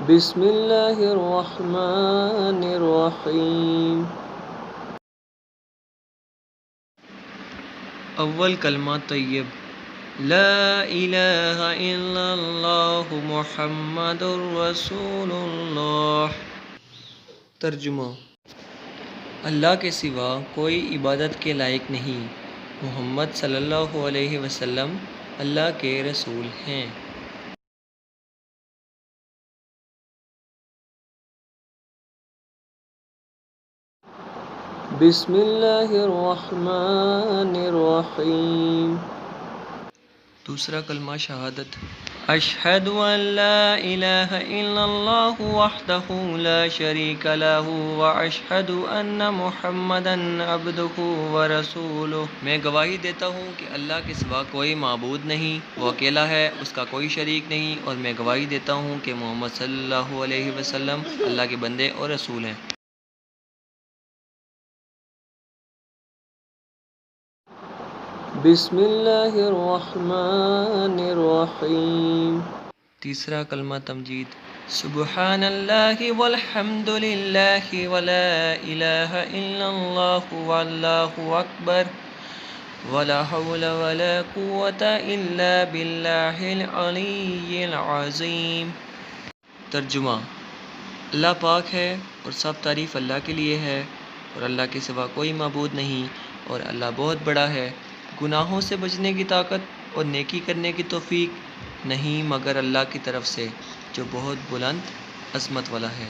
بسم اللہ الرحمن الرحیم۔ اول کلمہ طیب، لا الہ الا اللہ محمد الرسول اللہ۔ ترجمہ، اللہ کے سوا کوئی عبادت کے لائق نہیں، محمد صلی اللہ علیہ وسلم اللہ کے رسول ہیں۔ بسم اللہ الرحمن الرحیم۔ دوسرا کلمہ شہادت، اشہد ان لا الہ الا اللہ وحدہ لا شریک لہ واشہد ان محمدا عبدہ ورسولہ۔ میں گواہی دیتا ہوں کہ اللہ کے سوا کوئی معبود نہیں، وہ اکیلا ہے، اس کا کوئی شریک نہیں، اور میں گواہی دیتا ہوں کہ محمد صلی اللہ علیہ وسلم اللہ کے بندے اور رسول ہیں۔ بسم اللہ الرحمن الرحیم۔ تیسرا کلمہ تمجید، سبحان اللہ والحمد للہ ولا الہ الا اللہ واللہ اکبر ولا حول ولا قوة الا باللہ العلی العظیم۔ ترجمہ، اللہ پاک ہے اور سب تعریف اللہ کے لیے ہے، اور اللہ کے سوا کوئی معبود نہیں، اور اللہ بہت بڑا ہے۔ گناہوں سے بچنے کی طاقت اور نیکی کرنے کی توفیق نہیں مگر اللہ کی طرف سے جو بہت بلند عظمت والا ہے۔